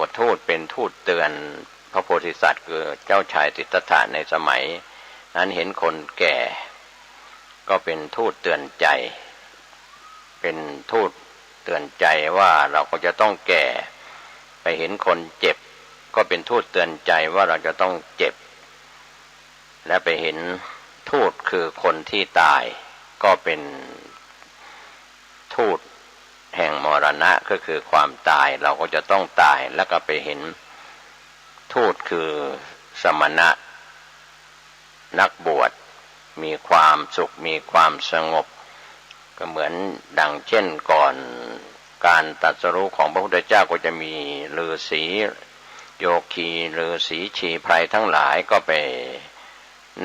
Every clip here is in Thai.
วทูตเป็นทูตเตือนพระโพธิสัตว์คือเจ้าชายสิทธัตถะในสมัยนั้นเห็นคนแก่ก็เป็นทูตเตือนใจเป็นทูตเตือนใจว่าเราก็จะต้องแก่ไปเห็นคนเจ็บก็เป็นทูตเตือนใจว่าเราจะต้องเจ็บและไปเห็นทูตคือคนที่ตายก็เป็นทูตแห่งมรณะก็คือความตายเราก็จะต้องตายแล้วก็ไปเห็นทูตคือสมณะนักบวชมีความสุขมีความสงบก็เหมือนดังเช่นก่อนการตรัสรู้ของพระพุทธเจ้าก็จะมีฤาษีโยคีฤาษีชีไพรทั้งหลายก็ไป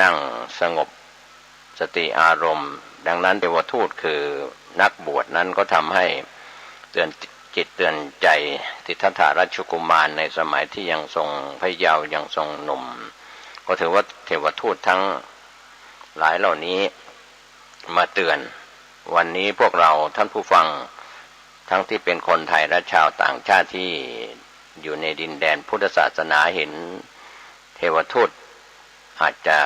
นั่งสงบสติอารมณ์ดังนั้นเทวทูตคือนักบวชนั้นก็ทำให้เตือนจิตเตือนใจสิทธัตถราชกุมารในสมัยที่ยังทรงพระเยาว์ยังทรงหนุ่มก็ถือว่าเทวทูตทั้งหลายเหล่านี้มาเตือนวันนี้พวกเราท่านผู้ฟังทั้งที่เป็นคนไทยและชาวต่างชาติที่อยู่ในดินแดนพุทธศาสนาเห็นเทวทูตอาจจะ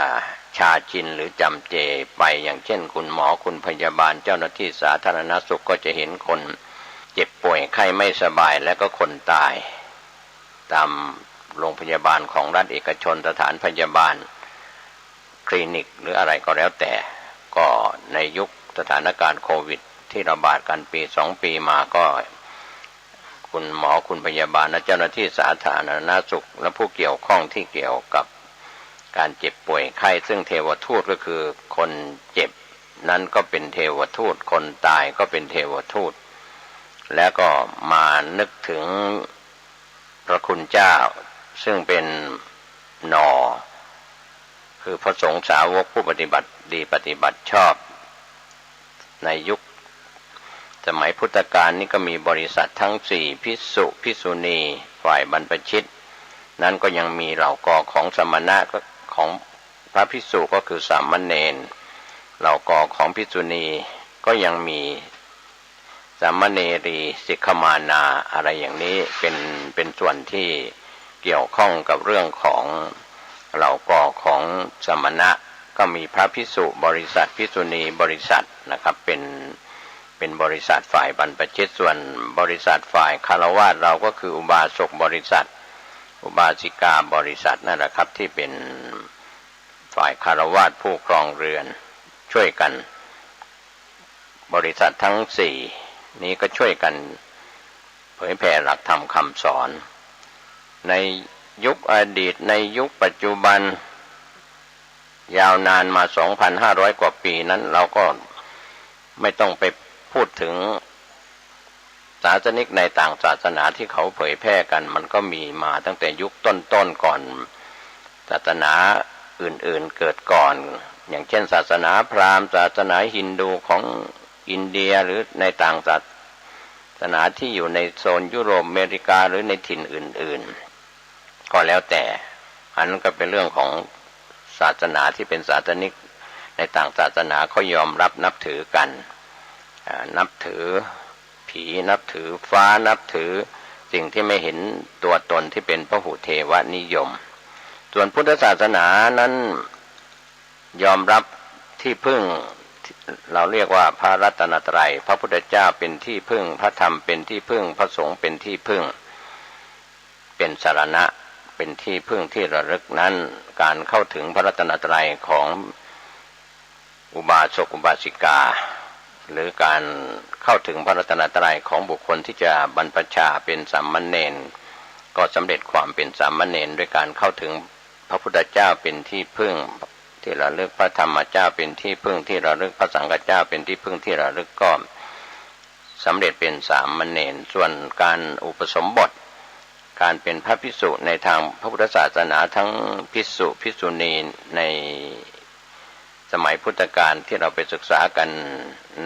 ชาชินหรือจำเจไปอย่างเช่นคุณหมอคุณพยาบาลเจ้าหน้าที่สาธารณสุขก็จะเห็นคนเจ็บป่วยไข้ไม่สบายและก็คนตายตามโรงพยาบาลของรัฐเอกชนสถานพยาบาลคลินิกหรืออะไรก็แล้วแต่ก็ในยุคสถานการณ์โควิดที่ระบาดกันปี2 ปีมาก็คุณหมอคุณพยาบาลและเจ้าหน้าที่สาธารณสุขและผู้เกี่ยวข้องที่เกี่ยวกับการเจ็บป่วยไข้ซึ่งเทวทูตก็คือคนเจ็บนั้นก็เป็นเทวทูตคนตายก็เป็นเทวทูตแล้วก็มานึกถึงพระคุณเจ้าซึ่งเป็นหนอคือพระสงฆ์สาวกผู้ปฏิบัติดีปฏิบัติชอบในยุคสมัยพุทธกาลนี่ก็มีบริษัททั้ง4ภิกษุภิกษุณีฝ่ายบรรพชิตนั้นก็ยังมีเหล่ากอของสมณะของพระภิกษุก็คือสามเณรเหล่ากอของภิกษุณีก็ยังมีสามเณรีสิกขมานาอะไรอย่างนี้เป็นส่วนที่เกี่ยวข้องกับเรื่องของเหล่ากอของสมณะก็มีพระภิกษุบริษัทภิกษุณีบริษัทนะครับเป็นบริษัทฝ่ายบรรพชิตส่วนบริษัทฝ่ายคฤหัสถ์เราก็คืออุบาสกบริษัทอุบาสิกาบริษัทนั่นแหละครับที่เป็นฝ่ายคฤหัสถ์ผู้ครองเรือนช่วยกันบริษัททั้ง4นี้ก็ช่วยกันเผยแผ่หลักธรรมคำสอนในยุคอดีตในยุคปัจจุบันยาวนานมา 2,500 กว่าปีนั้นเราก็ไม่ต้องไปพูดถึงศาสนิกในต่างศาสนาที่เขาเผยแพร่กันมันก็มีมาตั้งแต่ยุคต้นๆก่อนศาสนาอื่นๆเกิดก่อนอย่างเช่นศาสนาพราหมณ์ศาสนาฮินดูของอินเดียหรือในต่างศาสนาที่อยู่ในโซนยุโรปอเมริกาหรือในถิ่นอื่นๆก็แล้วแต่อันนั้นก็เป็นเรื่องของศาสนาที่เป็นศาสนิกในต่างศาสนาเขายอมรับนับถือกันนับถือผีนับถือฟ้านับถือสิ่งที่ไม่เห็นตัวตนที่เป็นพหุเทวนิยมส่วนพุทธศาสนานั้นยอมรับที่พึ่งเราเรียกว่าพระรัตนตรัยพระพุทธเจ้าเป็นที่พึ่งพระธรรมเป็นที่พึ่งพระสงฆ์เป็นที่พึ่งเป็นสรณะเป็นที่พึ่งที่ระลึกนั้นการเข้าถึงพระรัตนตรัยของอุบาสกอุบาสิกาหรือการเข้าถึงพระรัตนตรัยของบุคคลที่จะบรรพชาเป็นสามเณรก็สำเร็จความเป็นสามเณรด้วยการเข้าถึงพระพุทธเจ้าเป็นที่พึ่งที่ระลึกพระธรรมเจ้าเป็นที่พึ่งที่ระลึกพระสังฆเจ้าเป็นที่พึ่งที่ระลึกก็สำเร็จเป็นสามเณรส่วนการอุปสมบทการเป็นพระภิกษุในทางพระพุทธศาสนาทั้งภิกษุภิกษุณีในสมัยพุทธกาลที่เราไปศึกษากัน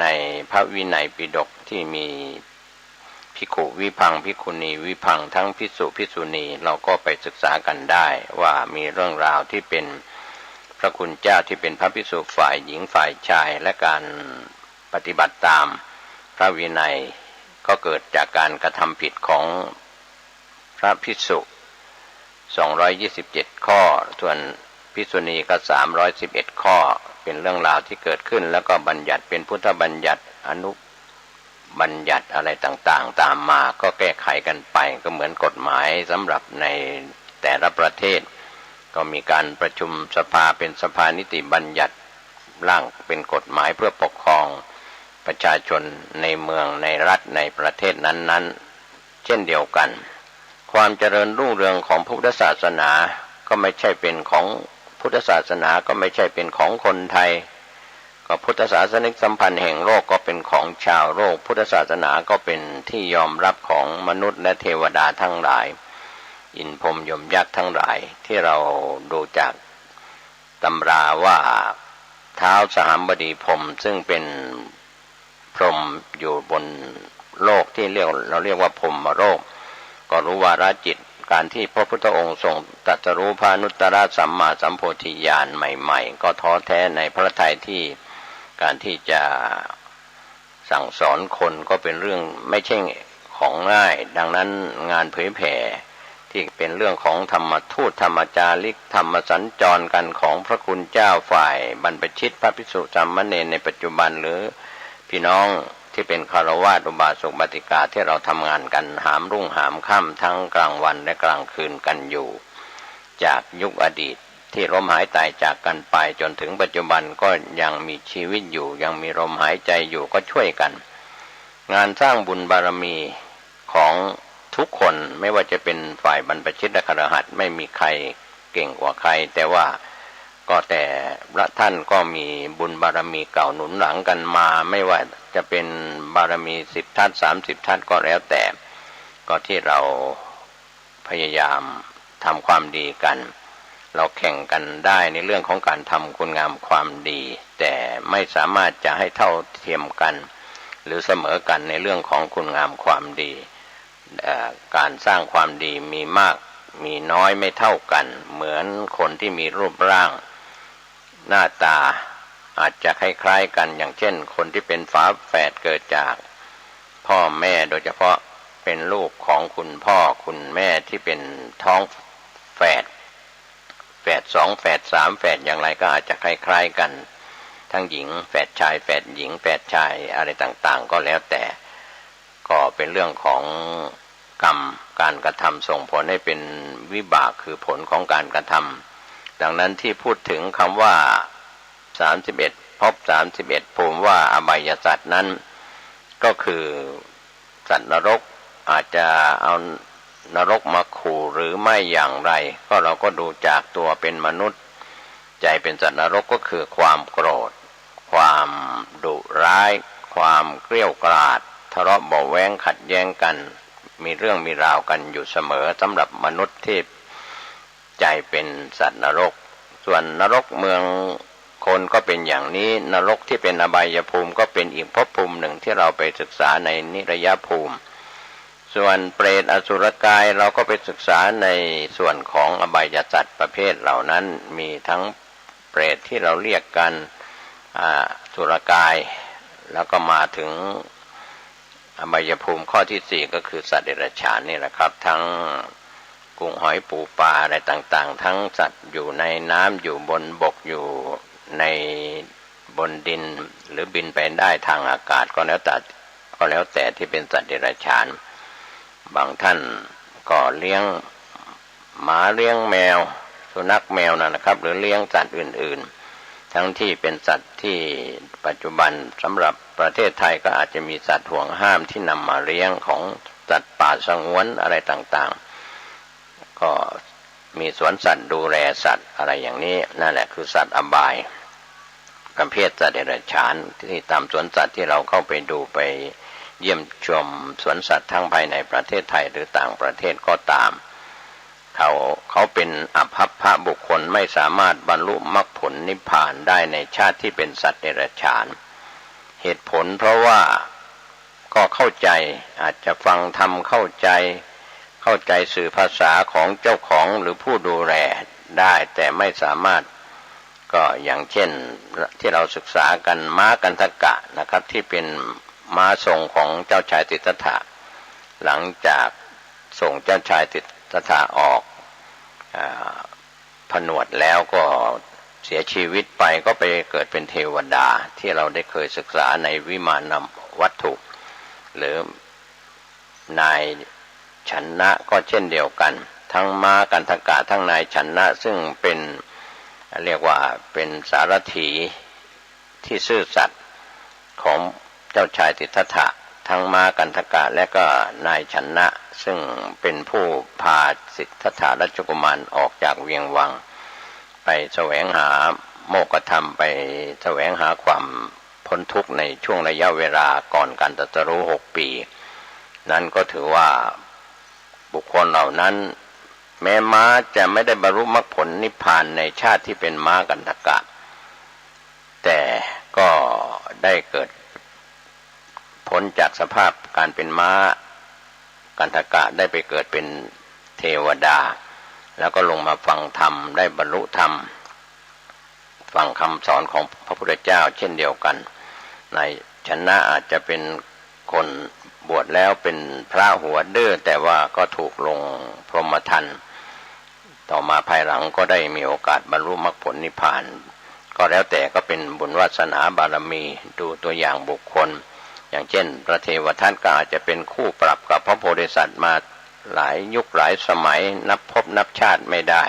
ในพระวินัยปิฎกที่มีภิกขุวิภังภิกขุณีวิภังทั้งภิกษุภิกษุณีเราก็ไปศึกษากันได้ว่ามีเรื่องราวที่เป็นพระคุณเจ้าที่เป็นพระภิกษุฝ่ายหญิงฝ่ายชายและการปฏิบัติตามพระวินัยก็เกิดจากการกระทำผิดของพระ ระภิกษุ227ข้อส่วนภิกษุณีก็311ข้อเป็นเรื่องราวที่เกิดขึ้นแล้วก็บัญญัติเป็นพุทธบัญญัติอนุบัญญัติอะไรต่างๆตามมาก็แก้ไขกันไปก็เหมือนกฎหมายสำหรับในแต่ละประเทศก็มีการประชุมสภาเป็นสภานิติบัญญัติร่างเป็นกฎหมายเพื่อปกครองประชาชนในเมืองในรัฐในประเทศนั้นๆเช่นเดียวกันความเจริญรุ่งเรืองของพุทธศาสนาก็ไม่ใช่เป็นของพุทธศาสนาก็ไม่ใช่เป็นของคนไทยก็พุทธศาสนิกสัมพันธ์แห่งโลกก็เป็นของชาวโลกพุทธศาสนาก็เป็นที่ยอมรับของมนุษย์และเทวดาทั้งหลายอินพรหมยมยักษ์ทั้งหลายที่เราดูจากตำราว่าท้าวสหัมบดีพรหมซึ่งเป็นพรหมอยู่บนโลกที่เราเรียกว่าพรหมโลกก็รู้วาระจิตการที่พระพุทธองค์ทรงตรัสรู้พระอนุตตรสัมมาสัมโพธิญาณใหม่ๆก็ท้อแท้ในพระทัยที่การที่จะสั่งสอนคนก็เป็นเรื่องไม่ใช่ของง่ายดังนั้นงานเผยแผ่ที่เป็นเรื่องของธรรมทูตธรรมจาริกธรรมสัญจรกันของพระคุณเจ้าฝ่ายบรรพชิตพระภิกษุสามเณรในปัจจุบันหรือพี่น้องที่เป็นฆราวาสอุบาสกบัติกาที่เราทำงานกันหามรุ่งหามค่ำทั้งกลางวันและกลางคืนกันอยู่จากยุคอดีตที่ล้มหายตายจากกันไปจนถึงปัจจุบันก็ยังมีชีวิตอยู่ยังมีลมหายใจอยู่ก็ช่วยกันงานสร้างบุญบารมีของทุกคนไม่ว่าจะเป็นฝ่ายบรรพชิตและคฤหัสถ์ไม่มีใครเก่งกว่าใครแต่ว่าก็แต่ละท่านก็มีบุญบารมีเก่าหนุนหลังกันมาไม่ว่าจะเป็นบารมี10ทัศน์30ทัศน์ก็แล้วแต่ก็ที่เราพยายามทำความดีกันเราแข่งกันได้ในเรื่องของการทำคุณงามความดีแต่ไม่สามารถจะให้เท่าเทียมกันหรือเสมอกันในเรื่องของคุณงามความดีการสร้างความดีมีมากมีน้อยไม่เท่ากันเหมือนคนที่มีรูปร่างหน้าตาอาจจะคล้ายๆกันอย่างเช่นคนที่เป็นฝาแฝดเกิดจากพ่อแม่โดยเฉพาะเป็นลูกของคุณพ่อคุณแม่ที่เป็นท้องแฝด2แฝด3แฝดอย่างไรก็อาจจะคล้ายๆกันทั้งหญิงแฝดชายแฝดหญิงแฝดชายอะไรต่างๆก็แล้วแต่ก็เป็นเรื่องของกรรมการกระทำส่งผลให้เป็นวิบากคือผลของการกระทำดังนั้นที่พูดถึงคำว่า31ภพ31ภูมิว่าอบายสัตว์นั้นก็คือสัตว์นรกอาจจะเอานรกมาขู่หรือไม่อย่างไรก็เราก็ดูจากตัวเป็นมนุษย์ใจเป็นสัตว์นรกก็คือความโกรธความดุร้ายความเกรี้ยวกราดทะเลาะเบาะแว้งขัดแย้งกันมีเรื่องมีราวกันอยู่เสมอสำหรับมนุษย์ที่ใจเป็นสัตว์นรกส่วนนรกเมืองคนก็เป็นอย่างนี้นรกที่เป็นอบายภูมิก็เป็นอีกภพภูมิหนึ่งที่เราไปศึกษาในนิรยภูมิส่วนเปรตอสุรกายเราก็ไปศึกษาในส่วนของอบายสัตว์ประเภทเหล่านั้นมีทั้งเปรตที่เราเรียกกันอสุรกายแล้วก็มาถึงอบายภูมิข้อที่4ก็คือสัตว์เดรัจฉานนี่แหละครับทั้งกุ้งหอยปูปลาอะไรต่างๆทั้งสัตว์อยู่ในน้ำอยู่บนบกอยู่ในบนดินหรือบินไปได้ทางอากาศก็แล้วแต่ที่เป็นสัตว์เดรัจฉานบางท่านก็เลี้ยงหมาเลี้ยงแมวสุนัขแมวนะครับหรือเลี้ยงสัตว์อื่นๆทั้งที่เป็นสัตว์ที่ปัจจุบันสำหรับประเทศไทยก็อาจจะมีสัตว์ห่วงห้ามที่นำมาเลี้ยงของสัตว์ป่าสงวนอะไรต่างๆก็มีสวนสัตว์ดูแลสัตว์อะไรอย่างนี้นั่นแหละคือสัตว์อบายประเภทสัตว์เดรัจฉานที่ตามสวนสัตว์ที่เราเข้าไปดูไปเยี่ยมชมสวนสัตว์ทั้งภายในประเทศไทยหรือต่างประเทศก็ตามเขาเป็นอภัพพบุคคลไม่สามารถบรรลุมรรคผลนิพพานได้ในชาติที่เป็นสัตว์เดรัจฉานเหตุผลเพราะว่าก็เข้าใจอาจจะฟังธรรมเข้าใจสื่อภาษาของเจ้าของหรือผู้ดูแลได้แต่ไม่สามารถก็อย่างเช่นที่เราศึกษากันม้ากันทกะนะครับที่เป็นม้าทรงของเจ้าชายสิทธัตถะหลังจากส่งเจ้าชายสิท ตถะออกผนวดแล้วก็เสียชีวิตไปก็ไปเกิดเป็นเทวดาที่เราได้เคยศึกษาในวิมานวัตถุหรือนายฉันนะก็เช่นเดียวกันทั้งม้ากันทกะทั้งนายฉันนะซึ่งเป็นเรียกว่าเป็นสารถีที่ซื่อสัตย์ของเจ้าชายสิทธัตถะทั้งม้ากันทกะและก็นายฉันนะซึ่งเป็นผู้พาสิทธัตถะราชกุมารออกจากเวียงวังไปแสวงหาโมกขธรรมไปแสวงหาความพ้นทุกข์ในช่วงระยะเวลาก่อนการตรัสรู้6 ปีนั้นก็ถือว่าบุคคลเหล่านั้นแม้ม้าจะไม่ได้บรรลุมรรคผลนิพพานในชาติที่เป็นม้ากันทกะแต่ก็ได้เกิดพ้นจากสภาพการเป็นม้ากันทกะได้ไปเกิดเป็นเทวดาแล้วก็ลงมาฟังธรรมได้บรรลุธรรมฟังคำสอนของพระพุทธเจ้าเช่นเดียวกันในชนะอาจจะเป็นคนบวชแล้วเป็นพระหัวดื้อแต่ว่าก็ถูกลงพรหมทัณฑ์ต่อมาภายหลังก็ได้มีโอกาสบรรลุมรรคผลนิพพานก็แล้วแต่ก็เป็นบุญวาสนาบารมีดูตัวอย่างบุคคลอย่างเช่นพระเทวทัตก็อาจจะเป็นคู่ปรับกับพระโพธิสัตว์มาหลายยุคหลายสมัยนับพบนับชาติไม่ได้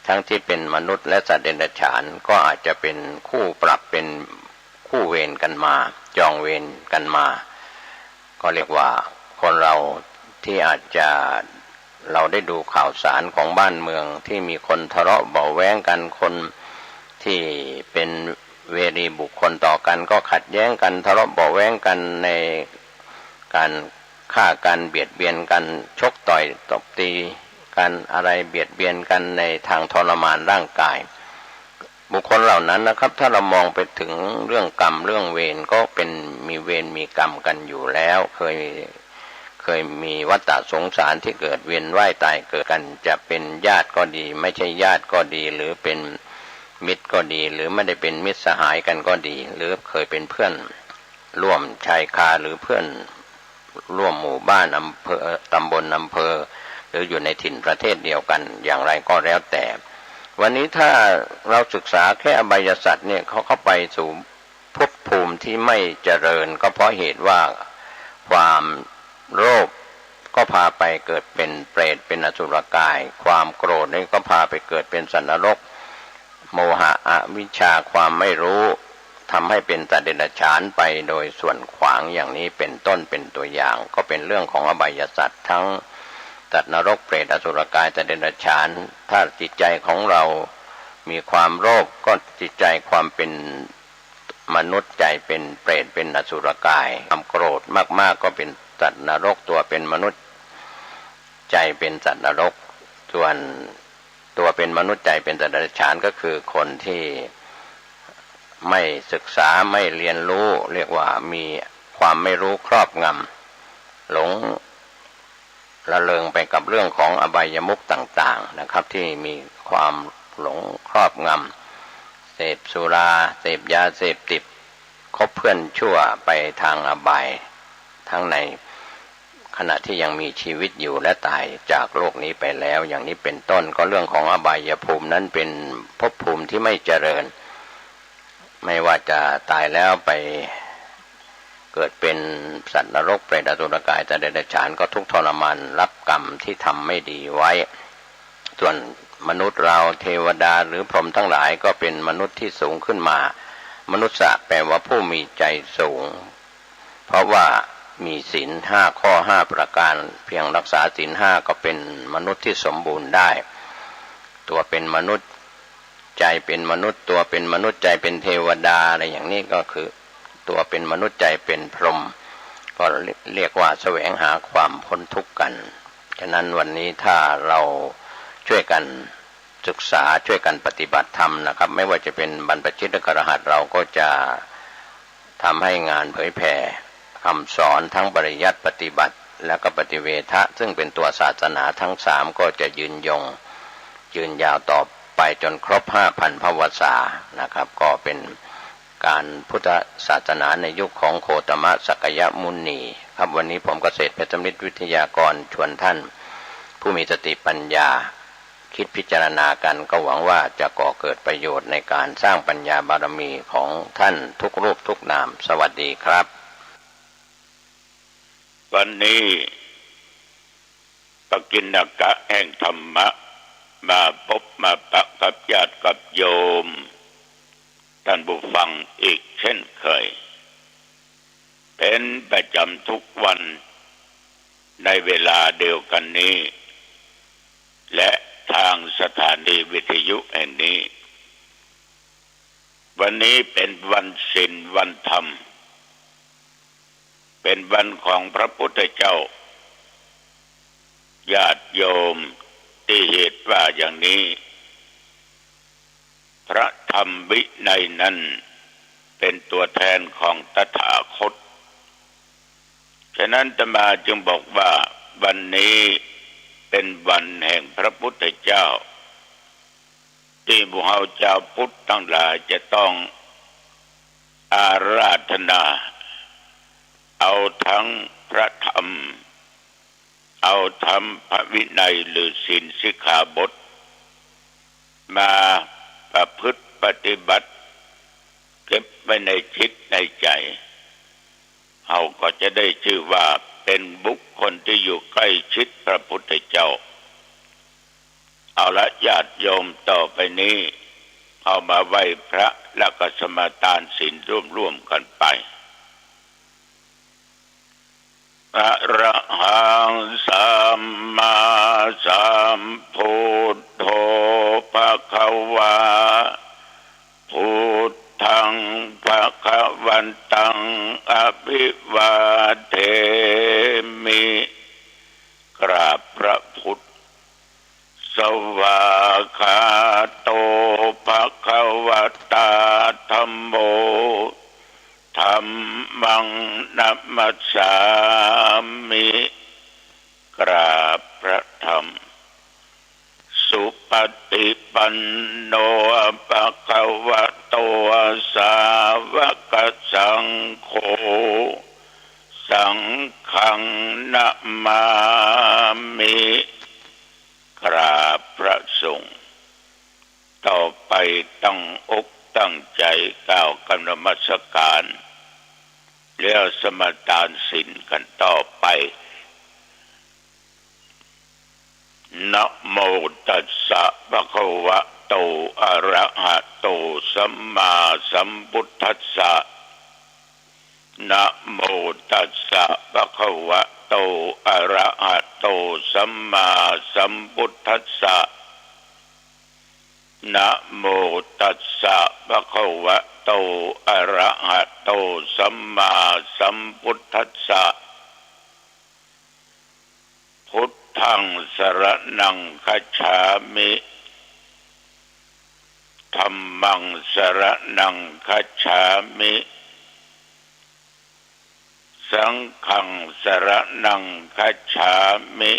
ทั้งที่เป็นมนุษย์และสัตว์เดรัจฉานก็อาจจะเป็นคู่ปรับเป็นคู่เวรกันมาจองเวรกันมาก็เรียกว่าคนเราที่อาจจะเราได้ดูข่าวสารของบ้านเมืองที่มีคนทะเลาะเบาะแว้งกันคนที่เป็นเวรีบุคคลต่อกันก็ขัดแย้งกันทะเลาะเบาะแว้งกันในการฆ่ากันเบียดเบียนกันชกต่อยตบตีกันอะไรเบียดเบียนกันในทางทรมานร่างกายบุคคลเหล่านั้นนะครับถ้าเรามองไปถึงเรื่องกรรมเรื่องเวรก็เป็นมีเวรมีกรรมกันอยู่แล้วเคยมีวัฏฏะสงสารที่เกิดเวียนว่ายตายเกิดกันจะเป็นญาติก็ดีไม่ใช่ญาติก็ดีหรือเป็นมิตรก็ดีหรือไม่ได้เป็นมิตรสหายกันก็ดีหรือเคยเป็นเพื่อนร่วมชายคาหรือเพื่อนร่วมหมู่บ้านอำเภอตำบลอำเภอหรืออยู่ในถิ่นประเทศเดียวกันอย่างไรก็แล้วแต่วันนี้ถ้าเราศึกษาแค่อบายสัตว์เนี่ยเขาเข้าไปสู่ภพภูมิที่ไม่เจริญก็เพราะเหตุว่าความโลภก็พาไปเกิดเป็นเปรตเป็นอสุรกายความโกรธนี่ก็พาไปเกิดเป็นสัตว์นรกโมหะอวิชชาความไม่รู้ทำให้เป็นสัตว์เดรัจฉานไปโดยส่วนขวางอย่างนี้เป็นต้นเป็นตัวอย่างก็เป็นเรื่องของอบายสัตว์ทั้งสัตว์นรกเปรตอสุรกายสัตว์เดรัจฉานถ้าจิตใจของเรามีความโลภก็จิตใจความเป็นมนุษย์ใจเป็นเปรตเป็นอสุรกายความโกรธมากๆก็เป็นสัตว์นรกตัวเป็นมนุษย์ใจเป็นสัตว์นรกส่วนตัวเป็นมนุษย์ใจเป็นสัตว์เดรัจฉานก็คือคนที่ไม่ศึกษาไม่เรียนรู้เรียกว่ามีความไม่รู้ครอบงำหลงละเลงไปกับเรื่องของอบายมุขต่างๆนะครับที่มีความหลงครอบงำเสพสุราเสพยาเสพติดคบเพื่อนชั่วไปทางอบายทั้งในขณะที่ยังมีชีวิตอยู่และตายจากโลกนี้ไปแล้วอย่างนี้เป็นต้นก็เรื่องของอบายภูมินั้นเป็นภพภูมิที่ไม่เจริญไม่ว่าจะตายแล้วไปเกิดเป็นสัตว์นรกเปรตอสุรกายสัตว์เดรัจฉานก็ทุกข์ทรมานรับกรรมที่ทำไม่ดีไว้ส่วนมนุษย์เราเทวดาหรือพรหมทั้งหลายก็เป็นมนุษย์ที่สูงขึ้นมามนุษย์แปลว่าผู้มีใจสูงเพราะว่ามีศีล5 ข้อ 5 ประการเพียงรักษาศีล 5ก็เป็นมนุษย์ที่สมบูรณ์ได้ตัวเป็นมนุษย์ใจเป็นมนุษย์ตัวเป็นมนุษย์ใจเป็นเทวดาอะไรอย่างนี้ก็คือตัวเป็นมนุษย์ใจเป็นพรหมก็เรียกว่าแสวงหาความพ้นทุกข์กันฉะนั้นวันนี้ถ้าเราช่วยกันศึกษาช่วยกันปฏิบัติธรรมนะครับไม่ว่าจะเป็นบรรพชิตหรือคฤหัสถ์เราก็จะทำให้งานเผยแผ่คำสอนทั้งปริยัติปฏิบัติและก็ปฏิเวทะซึ่งเป็นตัวศาสนาทั้ง3ก็จะยืนยาวต่อไปจนครบ 5,000 พวรรษานะครับก็เป็นการพุทธศาสนาในยุคของโคตมะสักยมุนีครับวันนี้ผมเกษตรเพชรมิตรวิทยากรชวนท่าน ผู้มีสติปัญญาคิดพิจารณากันก็หวังว่าจะก่อเกิดประโยชน์ในการสร้างปัญญาบารมีของท่านทุกรูปทุกนามสวัสดีครับวันนี้ปกิณกะแห่งธรรมะมาพบมาปะกับญาติกับโยมท่านผู้ฟังอีกเช่นเคยเป็นประจำทุกวันในเวลาเดียวกันนี้และทางสถานีวิทยุแห่งนี้วันนี้เป็นวันศีลวันธรรมเป็นวันของพระพุทธเจ้าญาติโยมที่เหตุว่าอย่างนี้พระธรรมวินัยนั้นเป็นตัวแทนของตถาคตฉะนั้นอาตมาจึงบอกว่าวันนี้เป็นวันแห่งพระพุทธเจ้าที่พวกเราชาวพุทธทั้งหลายจะต้องอาราธนาเอาทั้งพระธรรมเอาธรรมพระวินัยหรือศีลสิกขาบทมาประพฤติปฏิบัติเก็บไว้ในจิตในใจเราก็จะได้ชื่อว่าเป็นบุคคลที่อยู่ใกล้ชิดพระพุทธเจ้าเอาละญาติโยมต่อไปนี้เอามาไหว้พระแล้วก็สมาทานศีลร่วมกันไปอะระหังสัมมาสัมพุทโธภควาพุทธังภวันตังอภิวาเทมิกราบพระพุทธสวากขาโตภควตาธัมโมธัมมังนัมมัสสามิกราบพระธรรมสุปฏิปันโนภควโตสาวกสังโฆสังฆังนะมามิกราบพระสงฆ์ต่อไปตั้งอกตั้งใจกล่าวคำนมัสการแล้วสมาทานศีลกันต่อไปนะโมตัสสะภะคะวะโตอะระหะโตสัมมาสัมพุทธัสสะนะโมตัสสะภะคะวะโตอะระหะโตสัมมาสัมพุทธัสสะนะโมตัสสะภะคะวะโตอะระหะโตสัมมาสัมพุทธัสสะพุทธังสรณังคัจฉามิธัมมังสรณังคัจฉามิสังฆังสรณังคัจฉามิ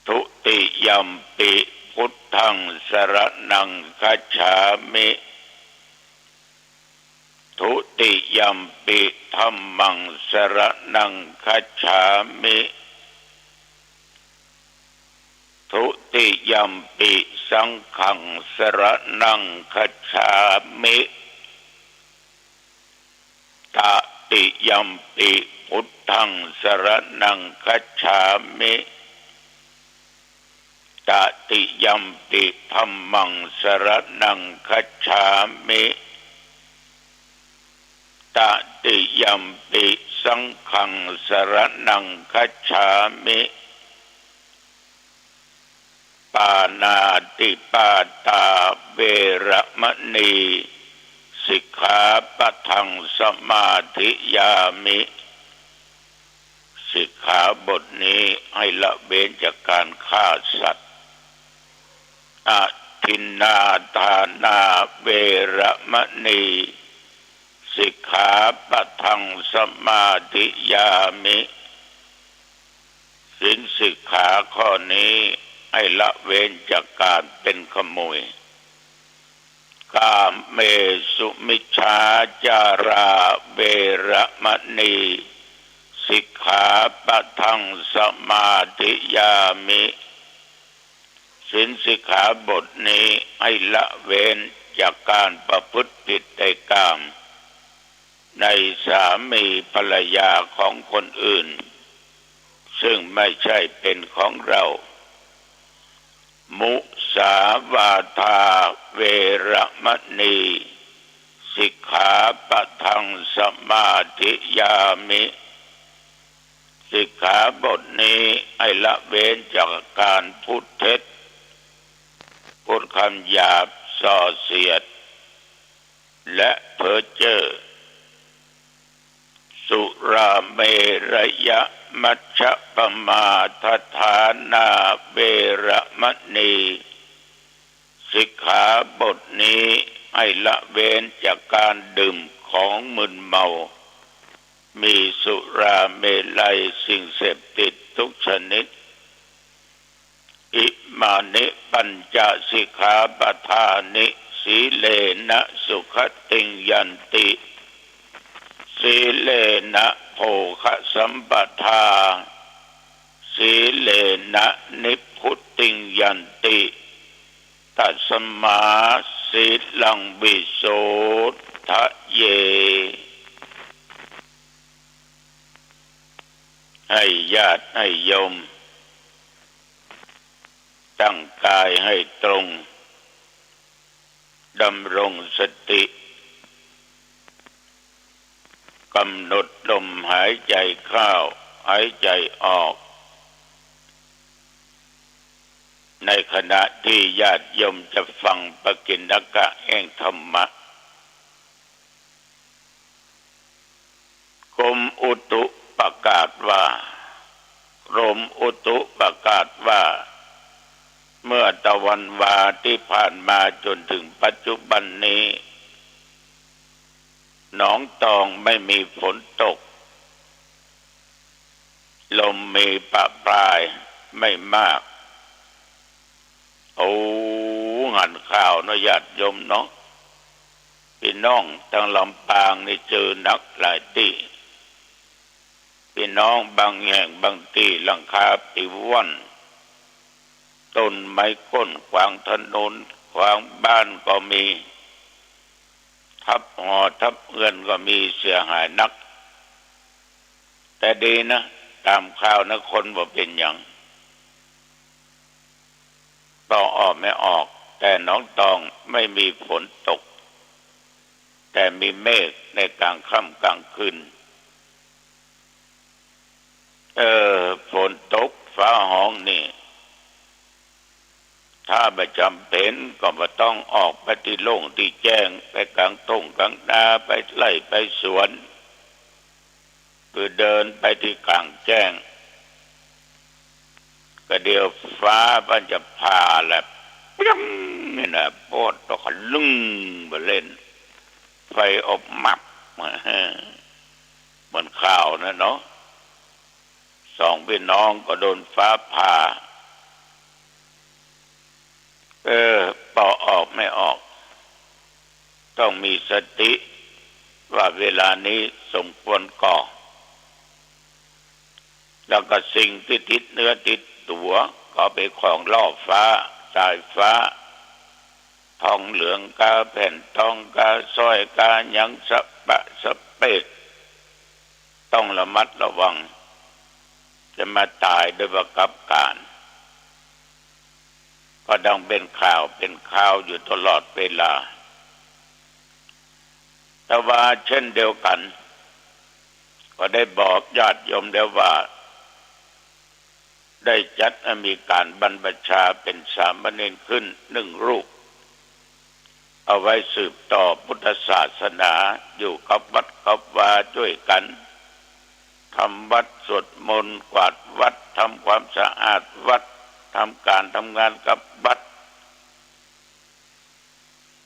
ทุติยัมปิพุทธังสรณังคัจฉามิทุติยัมปิธัมมังสรณังคัจฉามิทุติยัมปิสังฆังสรณังคัจฉามิตติยัมปิพุทธังสรณังคัจฉามิตติยัมปิธัมมังสรณังคัจฉามิตติยัมปิสังฆังสรณังคัจฉามิปานาติปาตาเวระมณีสิกขาปะทังสมาธิยามิสิกขาบทนี้ให้ละเว้นจากการฆ่าสัตว์อทินนาทานาเวระมณีสิกขาปะทังสมาธิยามิศีลสิกขาข้อนี้ให้ละเว้นจากการเป็นขโมยกามเมสุมิจฉาจาราเวระมณี สิกขาปะทังสมาธิยามิศีลสิกขาบทนี้ให้ละเว้นจากการประพฤติผิดในกามในสามีภรรยาของคนอื่นซึ่งไม่ใช่เป็นของเรามุสาวาทาเวระมณีสิกขาปะทังสมาธิยามิสิกขาบทนี้ให้ละเว้นจากการพูดเท็จพูดคำหยาบส่อเสียดและเพ้อเจ้อสุราเมรยะมัชฌปมาทฐานาเวระมณีสิกขาบทนี้ให้ละเว้นจากการดื่มของมึนเมามีสุราเมลัยสิ่งเสพติดทุกชนิดอิมานิปัญจสิกขาปทานิสีเลนะสุขติงยันติสีเลนะโภคสัมปทาสีเลนะนิพพุติงยันติตัสมาสีลังวิโสทะเยให้ญาติให้โยมตั้งกายให้ตรงดำรงสติกำหนดลมหายใจเข้าหายใจออกในขณะที่ญาติโยมจะฟังปกิณกะแห่งธรรมะกรมอุตุประกาศว่ากรมอุตุประกาศว่าเมื่อตะวันวาที่ผ่านมาจนถึงปัจจุบันนี้หนองตองไม่มีฝนตกลมมีปะปลายไม่มากโอ้หันข่าวนะญาติโยมเนาะพี่น้องทางลำปางนี่เจอนักหลายที่พี่น้องบางแห่งบางที่หลังคาปิวว่อนต้นไม้ก้นขวางถนนขวางบ้านก็มีทับหอทับเอือนก็มีเสียหายนักแต่ดีนะตามข่าวนะคนว่าเป็นอย่างต่อออกไม่ออกแต่หนองตองไม่มีฝนตกแต่มีเมฆในกลางค่ำกลางคืนฝนตกฟ้าห้องนี่ถ้าไม่จำเป็นก็ไม่ต้องออกไปที่โล่งที่แจ้งไปกลางต้งกลางนาไปไร่ไปสวนคือเดินไปที่กลางแจ้งก็เดี๋ยวฟ้ามันจะผ่าแหละปิ๊งนี่นะโพดตกลึงไปเล่นไฟอบมับเหมือนข่าวนะเนาะสองพี่น้องก็โดนฟ้าผ่าต่อออกไม่ออกต้องมีสติว่าเวลานี้สมควรก่อแล้วก็สิ่งที่ติดเนื้อติดตัวก็ไปของล่อฟ้าสายฟ้าทองเหลืองกาแผ่นทองกาสร้อยกาหยังสะปะสะเปดต้องระมัดระวังจะมาตายโดยประกับการก็ดังเป็นข่าวอยู่ตลอดเวลาแต่ว่าเช่นเดียวกันก็ได้บอกญาติโยมแล้วว่าได้จัดมีการบรรพชาเป็นสามเณรขึ้น1 รูปเอาไว้สืบต่อพุทธศาสนาอยู่กับวัดกับวาด้วยกันทำวัดสวดมนต์กวาดวัดทำความสะอาดวัดทำการทำงานกับวัด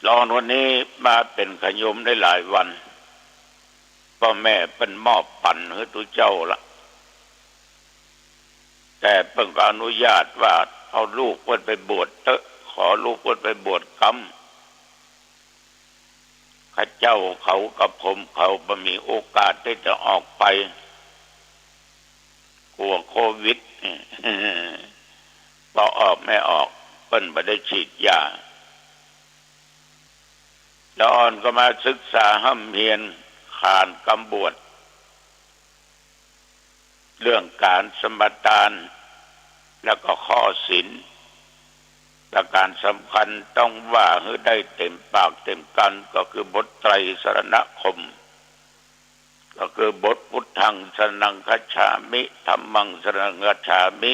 รอวันนี้มาเป็นขยมได้หลายวันพ่อแม่เป็นมอบปั่นให้ตัวเจ้าละแต่เพิ่งอนุญาตว่าเอาลูกเพิ่นไปบวชเถอะขอลูกเพิ่นไปบวชกรรมข้าเจ้าเขากับผมเขาบ่มีโอกาสที่จะออกไป กลัวโควิดพอออกไม่ออกเพิ่นบ่ได้ฉีดยาแล้วอ่อนก็มาศึกษาห้ำเพียรขานกำบวชเรื่องการสมทานแล้วก็ข้อศีลประการสำคัญต้องว่าให้ได้เต็มปากเต็มกันก็คือบทไตรสรณคมก็คือบทพุทธังสรณังคัจฉามิธัมมังสรณังคัจฉามิ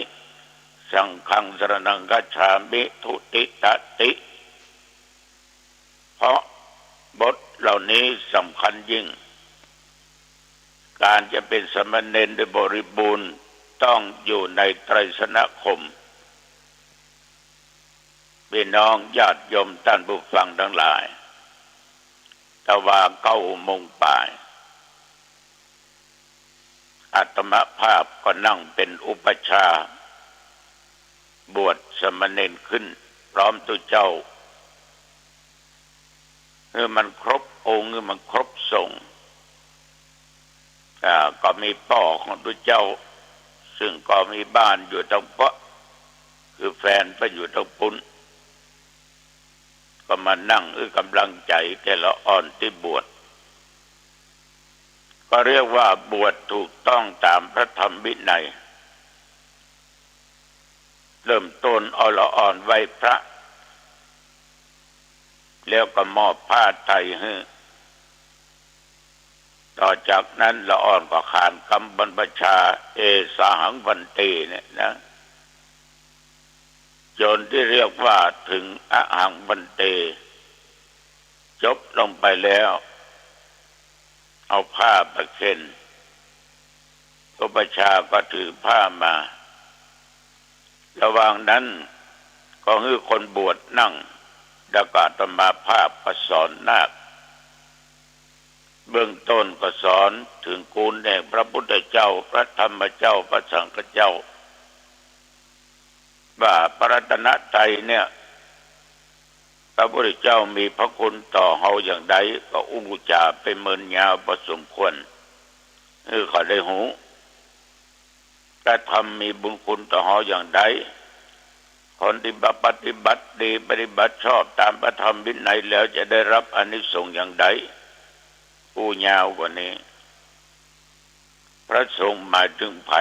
สังฆังสรณังคัจฉามิทุติตติเพราะบทเหล่านี้สำคัญยิ่งการจะเป็นสมณเณรโดยบริบูรณ์ต้องอยู่ในไตรสรณคมพี่น้องญาติโยมท่านผู้ฟังทั้งหลายแต่ว่า9 โมงป่ายอาตมาภาพก็นั่งเป็นอุปชาบวชสมณเณรขึ้นพร้อมตัวเจ้ามันครบองค์มันครบสงฆ์ก็มีพ่อของตัวเจ้าซึ่งก็มีบ้านอยู่ตรงเปาะคือแฟนไปอยู่ตรงปุ้นก็มานั่งกำลังใจแกละอ่อนที่บวชก็เรียกว่าบวชถูกต้องตามพระธรรมวินัยเริ่มต้นเอาละอ่อนไหว้พระแล้วก็มอบผ้าไตรให้ต่อจากนั้นละอ่อนก็ขานคำบรรพชาเอสาหังวันเตเนี่ยนะจนที่เรียกว่าถึงอะหังวันเตจบลงไปแล้วเอาผ้าประเคนอุปชาก็ถือผ้ามาระหว่างนั้นก็ให้คนบวชนั่งแล้วก็อาตมาภาพก็สอนนาคเบื้องต้นก็สอนถึงกูลแห่งพระพุทธเจ้าพระธรรมเจ้าพระสังฆเจ้าว่าพระรัตนตรัยเนี่ยพระพุทธเจ้ามีพระคุณต่อเฮาอย่างใดก็อุปจาไปเมินยาวพอสมควรเขาได้หูพระธรรมมีบุญคุณต่อเฮาอย่างใดคนที่ปฏิบัติดีปฏิบัติชอบตามพระธรรมวินัยแล้วจะได้รับอานิสงส์อย่างใดผู้ยาวกว่านี้พระสงฆ์หมายถึงไผ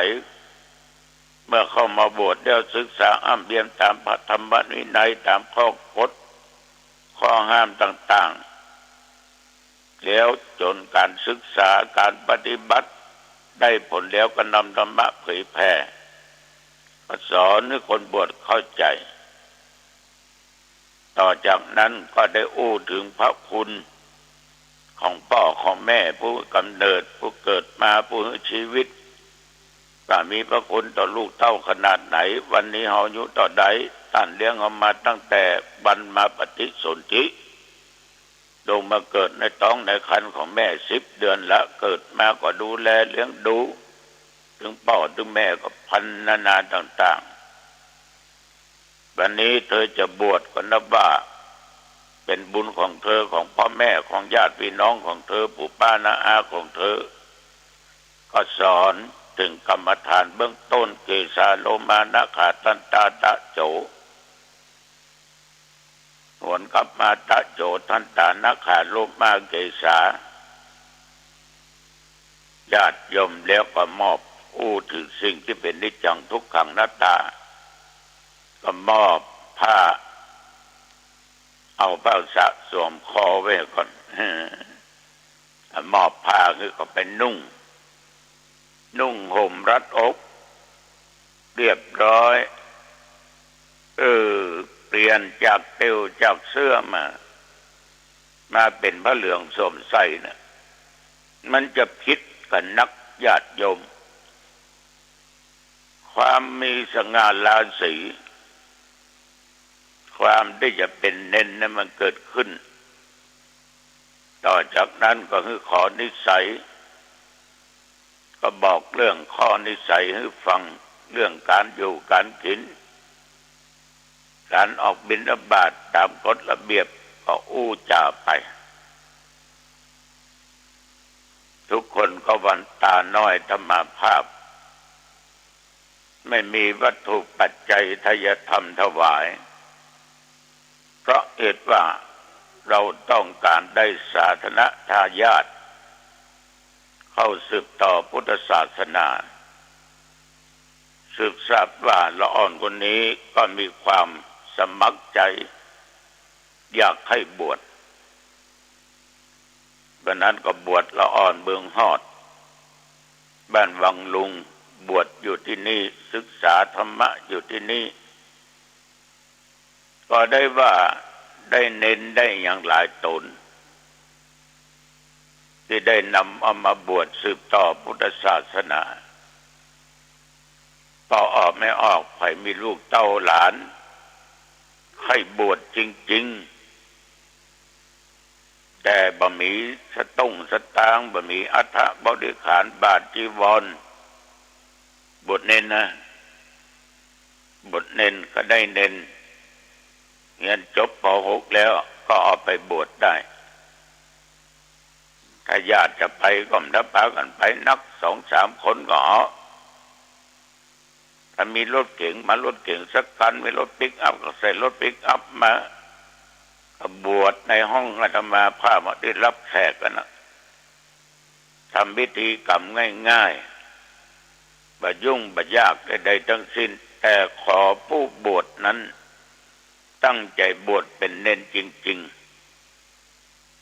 เมื่อเข้ามาบวชแล้วศึกษาอ้ำเรียนตามพระธรรมวินัยตามข้อกฎข้อห้ามต่างๆแล้วจนการศึกษาการปฏิบัติได้ผลแล้วก็นำธรรมะเผยแผ่สอนให้คนบวชเข้าใจต่อจากนั้นก็ได้อู้ถึงพระคุณของพ่อของแม่ผู้กำเนิดผู้เกิดมาผู้ให้ชีวิตว่ามีพระคุณต่อลูกเต้าขนาดไหนวันนี้เฮาอายุต่อใดท่านเลี้ยงเอามาตั้งแต่บรรมาปฏิสนธิลงมาเกิดในท้องในครรภ์ของแม่10 เดือนละเกิดมาก็ดูแลเลี้ยงดูถึงพ่อถึงแม่ก็พันนาต่างๆวันนี้เธอจะบวชก็นับว่าเป็นบุญของเธอของพ่อแม่ของญาติพี่น้องของเธอปู่ป้าน้าอาของเธอก็สอนถึงกรรมฐานเบื้องต้นเกสาโลมานะขาตันตาตะโจหวนกลับมาตะโจทันตานะขาโลมาเกสาญาติโยมแล้วก็มอบอู้ถึงสิ่งที่เป็นนิจจังทุกขังอนัตตาก็มอบผ้าเอาผ้าสะสวมคอไว้ก่อนมอบผ้าคือก็เป็นนุ่งห่มรัดอกเรียบร้อยเปลี่ยนจากเตียวจากเสื้อมาเป็นผ้าเหลืองสวมใส่นะมันจะผิดกับนักญาติโยมความมีสง่าราศีความที่จะเป็นเน้นนั้นมันเกิดขึ้นต่อจากนั้นก็คือขอนิสัยก็บอกเรื่องข้อนิสัยให้ฟังเรื่องการอยู่การกินการออกบิณฑบาตตามกฎระเบียบก็อู้จ่าไปทุกคนก็หวั่นตาน้อยธรรมาภาพ ไม่มีวัตถุปัจจัยทายธรรมถวายเพราะเหตุว่าเราต้องการได้สาธนทายาทเข้าสืบต่อพุทธศาสนาสืบทราบว่าละอ่อนคนนี้ก็มีความสมัครใจอยากให้บวชวันนั้นก็บวชละอ่อนเบืองฮอดบ้านวังลุงบวชอยู่ที่นี่ศึกษาธรรมะอยู่ที่นี่ก็ได้ว่าได้เน้นได้อย่างหลายตนที่ได้นำเอามาบวชสืบต่อพุทธศาสนาพอออกไม่ออกใครมีลูกเต้าหลานให้บวชจริงๆแต่บ่มีสตางค์บ่มีอัฐบริขารบาทจีวรบวชเน้นนะบวชเน้นก็ได้เน้นเรียนจบป .6 แล้วก็เอาไปบวชได้ถ้าญาติจะไปก็นับพากันไปนัก 2-3 คนก็ถ้ามีรถเก๋งมารถเก๋งสักคันมีรถปิกอัพก็ใส่รถปิกอัพมาบวชในห้องอาตมาภาพได้รับแขกกันนะทำพิธีกรรมง่ายๆบ่ยุ่งบ่ยากใดๆทั้งสิ้นแต่ขอผู้บวชนั้นตั้งใจบวชเป็นเน้นจริง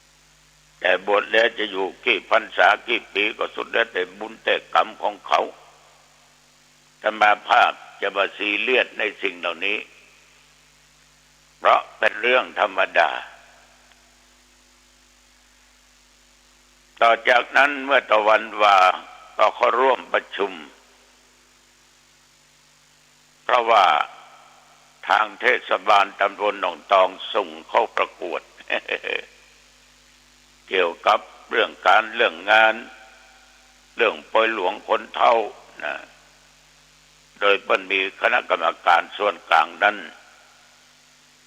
ๆแต่บวชแล้วจะอยู่กี่พรรษากี่ปีก็สุดแล้วแต่บุญแต่กรรมของเขาธรรมาภาพจะมาซีเรียสในสิ่งเหล่านี้เพราะเป็นเรื่องธรรมดาต่อจากนั้นเมื่อตะวันวาก็เขาร่วมประชุมเพราะว่าทางเทศบาลตำบลหนองตองส่งเข้าประกวด เกี่ยวกับเรื่องการเรื่องงานเรื่องปอยหลวงคนเฒ่านะโดยมันมีคณะกรรมการส่วนกลางนั้น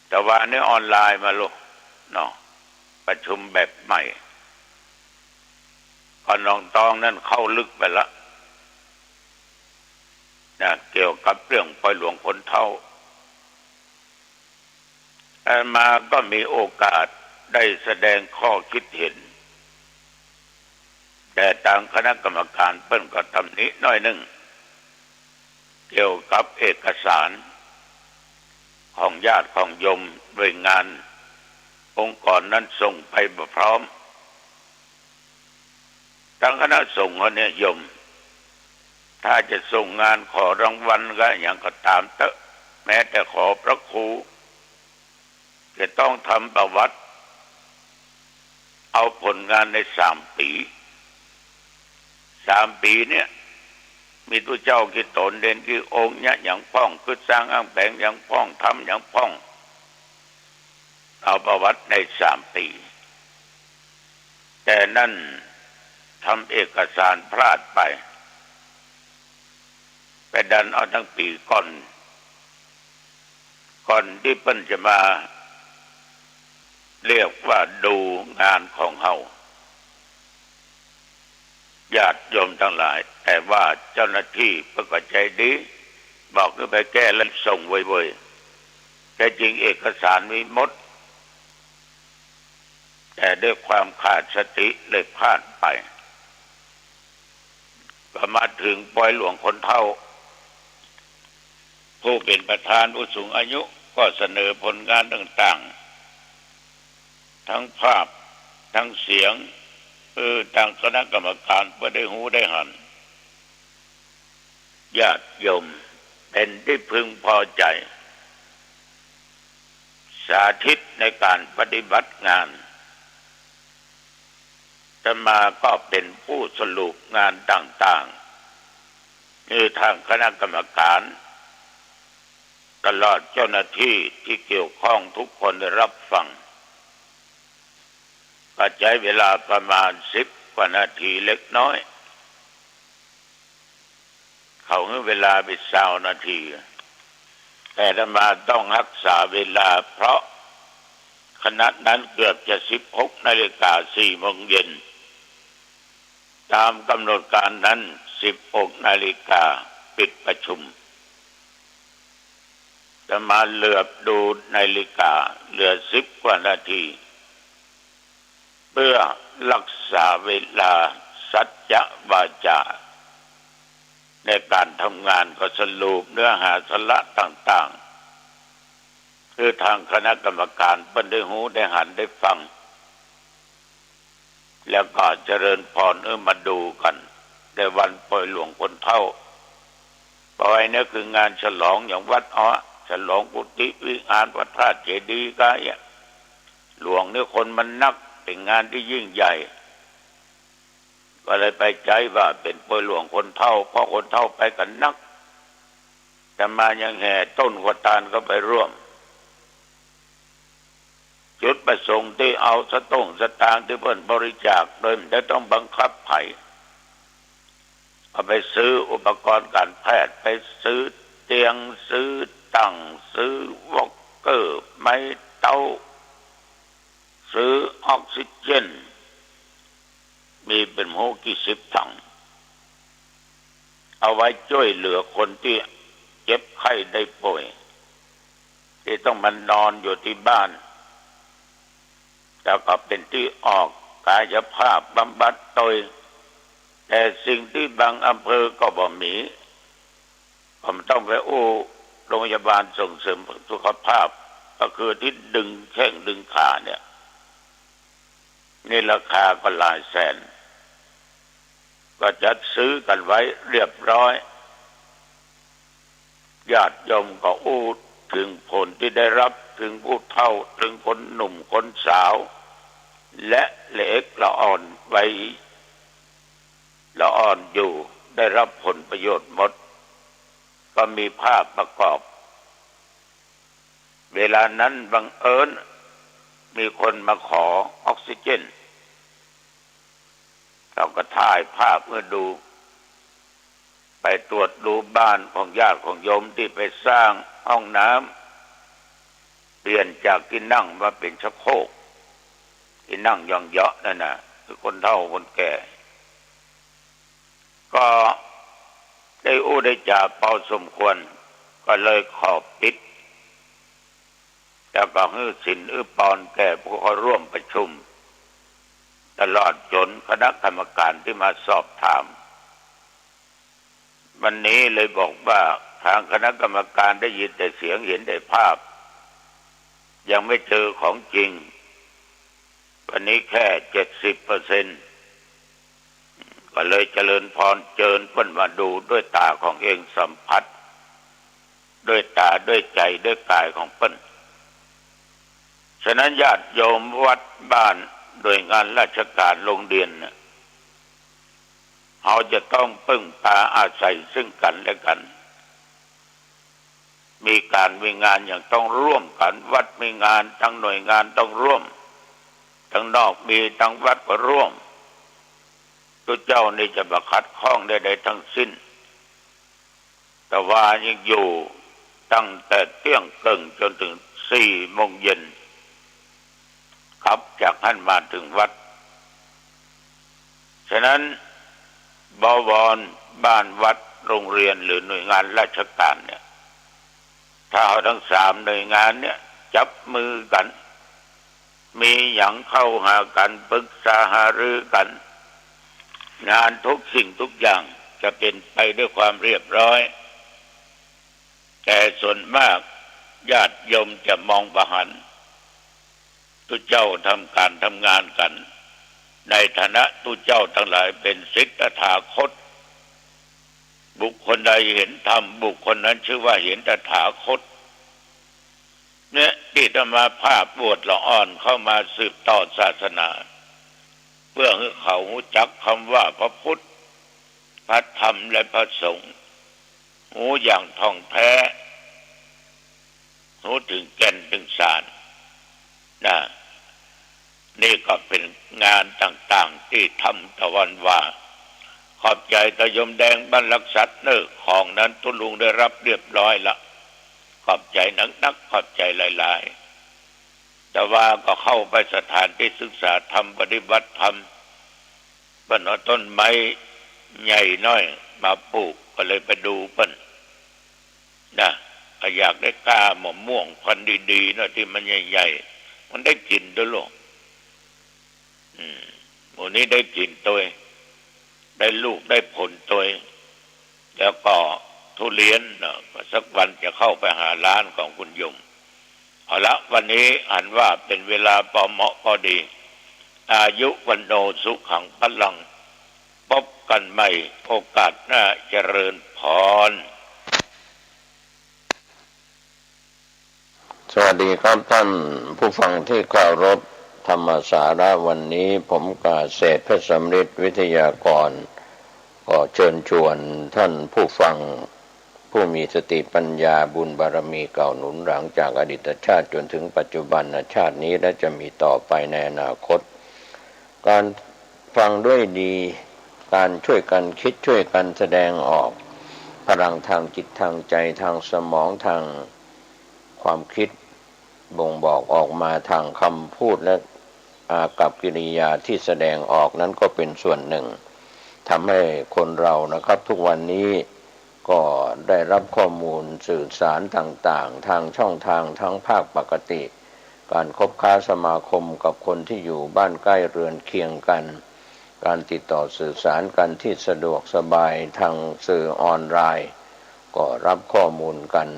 แต่ว่านี่ออนไลน์มาลูกเนาะประชุมแบบใหม่ก่อนหนองตองนั้นเข้าลึกไปละนะเกี่ยวกับเรื่องปอยหลวงคนเฒ่าอาตมาก็มีโอกาสได้แสดงข้อคิดเห็นแต่ทางคณะกรรมการเปิ้นก็ทำนิดหน่อยหนึ่งเกี่ยวกับเอกสารของญาติของโยมโดยงานองค์กรนั้นส่งไปบ่พร้อมทางคณะส่งเขาเนี่ยโยมถ้าจะส่งงานขอรางวัลก็อย่างก็ตามเถอะแม้แต่ขอพระครูจะต้องทำประวัติเอาผลงานใน3 ปีเนี่ยมีตัวเจ้ากี่ตนเด่นกี่องค์เนี่ยอย่างป้องคือสร้างอ้างแผงอย่างป้องทำอย่างป้องเอาประวัติใน3 ปีแต่นั่นทำเอกสารพลาดไปดันเอาทั้งปีก่อนที่เปิ้นจะมาเรียกว่าดูงานของเฮาญาติโยมทั้งหลายแต่ว่าเจ้าหน้าที่เพิ่นก็ใจดีบอกให้ไปแก้แล้วส่งไว้ๆแต่จริงเอกสารมีหมดแต่ด้วยความขาดสติเลยพลาดไปก็มาถึงปอยหลวงคนเฒ่าผู้เป็นประธานผู้สูงอายุก็เสนอผลงานต่างๆทั้งภาพทั้งเสียงทางคณะกรรมการก็ได้หูได้หันญาติโยมเป็นที่พึงพอใจสาธิตในการปฏิบัติงานอาตมาก็เป็นผู้สรุปงานต่างๆคือทางคณะกรรมการตลอดเจ้าหน้าที่ที่เกี่ยวข้องทุกคนได้รับฟังก็ใช้เวลาประมาณ10 กว่านาทีเล็กน้อยเขาให้เวลาไป20 นาทีแต่อาตมาต้องรักษาเวลาเพราะขณะนั้นเกือบจะ16 นาฬิกา 4 โมงเย็นตามกำหนดการนั้น16 นาฬิกาปิดประชุม จะมาเหลือบดูนาฬิกาเหลือ10 กว่านาทีเพื่อรักษาเวลาสัจจะวาจาในการทำงานก็สรุปเนื้อหาสาระต่างๆคือทางคณะกรรมการเพิ่นได้หูได้หันได้ฟังแล้วก็เจริญพรมาดูกันในวันปล่อยหลวงคนเฒ่าปล่อยเนี่ยคืองานฉลองอย่างวัดอ้อฉลองกุฏิวิหารวัดธาตุเจดีย์ก็หลวงเนี่ยคนมันนักเป็นงานที่ยิ่งใหญ่ก็เลยไปใจว่าเป็นปล่อยหลวงคนเฒ่าเพราะคนเฒ่าไปกันนักจะมายังแห่ต้นกระตานก็ไปร่วมจุดประสงค์ที่เอาสตางค์ที่เพิ่นบริจาคโดยไม่ต้องบังคับไผเอาไปซื้ออุปกรณ์การแพทย์ไปซื้อเตียงซื้อตั้งซื้อวอล์กเกอร์ไม้เตาซื้อออกซิเจนมีเป็นโหกี่สิบถังเอาไว้ช่วยเหลือคนที่เจ็บไข้ได้ป่วยที่ต้องมานอนอยู่ที่บ้านแล้วก็เป็นที่ออกกายภาพบำบัดโดยแต่สิ่งที่บางอำเภอก็บ่มีผมต้องไปโรงพยาบาลส่งเสริมสุขภาพก็คือที่ดึงแข้งดึงขาเนี่ยนี่ราคาก็หลายแสนก็จัดซื้อกันไว้เรียบร้อยญาติโยมก็ถึงผลที่ได้รับถึงผู้เฒ่าถึงคนหนุ่มคนสาวและเล็กละอ่อนไว้ละอ่อนอยู่ได้รับผลประโยชน์หมดก็มีภาพประกอบเวลานั้นบังเอิญมีคนมาขอออกซิเจนเราก็ถ่ายภาพเมื่อดูไปตรวจดูบ้านของญาติของโยมที่ไปสร้างห้องน้ำเปลี่ยนจากที่นั่งมาเป็นชักโครกที่นั่งย่องเยาะนั่นน่ะคือคนเฒ่าคนแก่ก็ได้ได้จ่าเป่าสมควรก็เลยขอปิดแล้วก็ฮื้อสินปอนแก่ผู้เข้าร่วมประชุมตลอดจนคณะกรรมการที่มาสอบถามวันนี้เลยบอกว่าทางคณะกรรมการได้ยินแต่เสียงเห็นแต่ภาพยังไม่เจอของจริงวันนี้แค่ 70% ก็เลยเจริญพรเจิญเพิ่นมาดูด้วยตาของเองสัมผัสด้วยตาด้วยใจด้วยกายของเพิ่นฉะนั้นญาติโยมวัดบ้านโดยงานราชการโรงเรียนเขาจะต้องพึ่งพาอาศัยซึ่งกันและกันมีการมีงานอย่างต้องร่วมกันวัดมีงานทั้งหน่วยงานต้องร่วมทั้งนอกมีทั้งวัดก็ร่วมตัวเจ้านี่จะบังคับข้องใดๆทั้งสิ้นแต่ว่ายังอยู่ตั้งแต่เที่ยงครึ่งจนถึง4 โมงเย็นขับจากท่านมาถึงวัดฉะนั้นบวรบ้านวัดโรงเรียนหรือหน่วยงานราชการเนี่ยถ้าเอาทั้ง3 หน่วยงานเนี่ยจับมือกันมีอย่างเข้าหากันปรึกษาหารือกันงานทุกสิ่งทุกอย่างจะเป็นไปด้วยความเรียบร้อยแต่ส่วนมากญาติโยมจะมองประหันทุกเจ้าทำการทำงานกันในฐานะทุกเจ้าทั้งหลายเป็นศิษย์ตถาคตบุคคลใดเห็นธรรมบุคคลนั้นชื่อว่าเห็นตถาคตเนี่ยที่ธรรมาภาพบวชละอ่อนเข้ามาสืบต่อศาสนาเพื่อให้เขารู้จักคำว่าพระพุทธพระธรรมและพระสงฆ์รู้อย่างท่องแท้รู้ถึงแก่นถึงสารนะนี่ก็เป็นงานต่างๆที่ทำตะวันว่าขอบใจตะยมแดงบรรลักษัตริย์เนอของนั้นตุลุงได้รับเรียบร้อยละขอบใจนักขอบใจหลายๆแต่ว่าก็เข้าไปสถานที่ศึกษาธรรมปฏิบัติธรรมเปิ้นเอาต้นไม้ใหญ่น้อยมาปลูกก็เลยไปดูเปิ้นนะ ก็อยากได้ก้ามะม่วงพันธุ์ดีๆนะที่มันใหญ่ๆมันได้กินด้วยลูกหมู่นี้ได้กินตัวได้ลูกได้ผลตัวแล้วก็ทุเรียนนะสักวันจะเข้าไปหาร้านของคุณยมเอาละวันนี้อ่านว่าเป็นเวลาพอเหมาะพอดีอายุวันโนสุขังพลังพบกันใหม่โอกาสหน้าเจริญพรสวัสดีครับท่านผู้ฟังที่เคารพธรรมสาระวันนี้ผมกาเศรษฐ์เพชรสำริดวิทยากรก็เชิญชวนท่านผู้ฟังผู้มีสติปัญญาบุญบารมีเก่าหนุนหลังจากอดีตชาติจนถึงปัจจุบันชาตินี้และจะมีต่อไปในอนาคตการฟังด้วยดีการช่วยกันคิดช่วยกันแสดงออกพลังทางจิตทางใจทางสมองทางความคิดบ่งบอกออกมาทางคำพูดและอากัปกิริยาที่แสดงออกนั้นก็เป็นส่วนหนึ่งทำให้คนเรานะครับทุกวันนี้ก็ได้รับข้อมูลสื่อสารต่างๆทางช่องทางทั้งภาคปกติการคบค้าสมาคมกับคนที่อยู่บ้านใกล้เรือนเคียงกันการติดต่อสื่อสารกันที่สะดวกสบายทางสื่อออนไลน์ก็รับข้อมูลกัน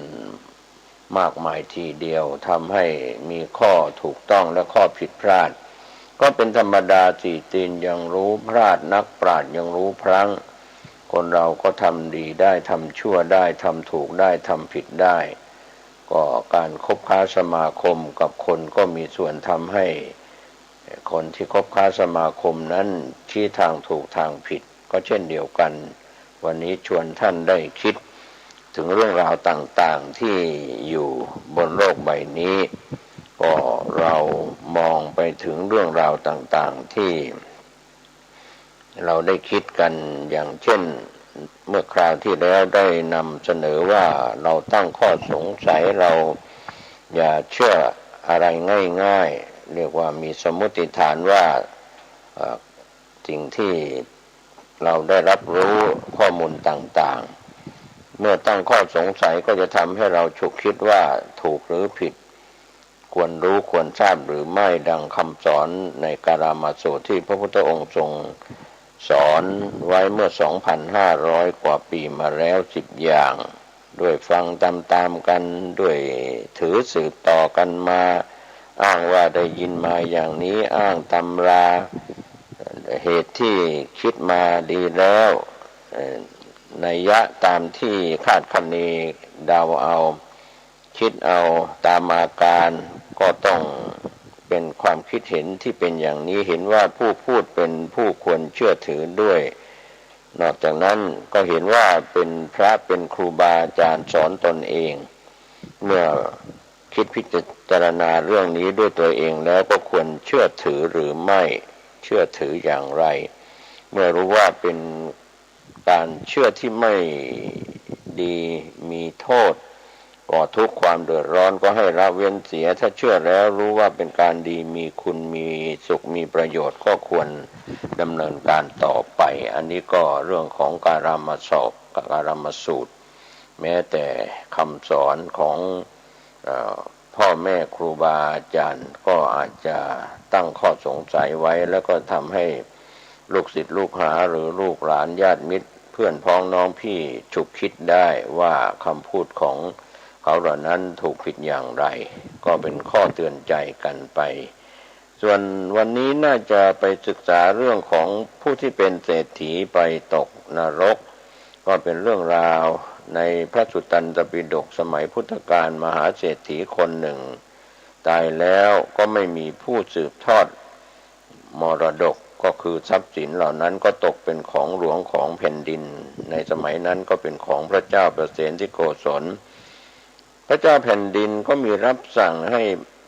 มากมายทีเดียวทำให้มีข้อถูกต้องและข้อผิดพลาดก็เป็นธรรมดาสี่ตีนยังรู้พลาดนักปราชญ์ยังรู้พลั้งคนเราก็ทำดีได้ทำชั่วได้ทำถูกได้ทำผิดได้ก็การคบค้าสมาคมกับคนก็มีส่วนทำให้คนที่คบค้าสมาคมนั้นชี้ทางถูกทางผิดก็เช่นเดียวกันวันนี้ชวนท่านได้คิดถึงเรื่องราวต่างๆที่อยู่บนโลกใบนี้ก็เรามองไปถึงเรื่องราวต่างๆที่เราได้คิดกันอย่างเช่นเมื่อคราวที่แล้วได้นำเสนอว่าเราตั้งข้อสงสัยเราอย่าเชื่ออะไรง่ายๆเรียกว่ามีสมมติฐานว่าสิ่งที่เราได้รับรู้ข้อมูลต่างๆเมื่อตั้งข้อสงสัยก็จะทำให้เราฉุกคิดว่าถูกหรือผิดควรรู้ควรทราบหรือไม่ดังคำสอนในกาลามาสูตรที่พระพุทธองค์ทรงสอนไว้เมื่อ 2,500 กว่าปีมาแล้ว10อย่างด้วยฟังตามๆกันด้วยถือสืบต่อกันมาอ้างว่าได้ยินมาอย่างนี้อ้างตำราเหตุที่คิดมาดีแล้วนัยยะตามที่คาดคะเนเดาเอาคิดเอาตามอาการก็ต้องเป็นความคิดเห็นที่เป็นอย่างนี้เห็นว่าผู้พูดเป็นผู้ควรเชื่อถือด้วยนอกจากนั้นก็เห็นว่าเป็นพระเป็นครูบาอาจารย์สอนตนเองเมื่อคิดพิจารณาเรื่องนี้ด้วยตัวเองแล้วก็ควรเชื่อถือหรือไม่เชื่อถืออย่างไรเมื่อรู้ว่าเป็นการเชื่อที่ไม่ดีมีโทษก่อทุกข์ความเดือดร้อนก็ให้ละเว้นเสียถ้าเชื่อแล้วรู้ว่าเป็นการดีมีคุณมีสุขมีประโยชน์ก็ควรดำเนินการต่อไปอันนี้ก็เรื่องของการามสูตรแม้แต่คำสอนของพ่อแม่ครูบาอาจารย์ก็อาจจะตั้งข้อสงสัยไว้แล้วก็ทำให้ลูกศิษย์ลูกหาหรือลูกหลานญาติมิตรเพื่อนพ้องน้องพี่ฉุกคิดได้ว่าคำพูดของเขาเหล่านั้นถูกผิดอย่างไรก็เป็นข้อเตือนใจกันไปส่วนวันนี้น่าจะไปศึกษาเรื่องของผู้ที่เป็นเศรษฐีไปตกนรกก็เป็นเรื่องราวในพระสุตตันตปิฎกสมัยพุทธกาลมหาเศรษฐีคนหนึ่งตายแล้วก็ไม่มีผู้สืบทอดมรดกก็คือทรัพย์สินเหล่านั้นก็ตกเป็นของหลวงของแผ่นดินในสมัยนั้นก็เป็นของพระเจ้าประเสนที่โกศลพระเจ้าแผ่นดินก็มีรับสั่งให้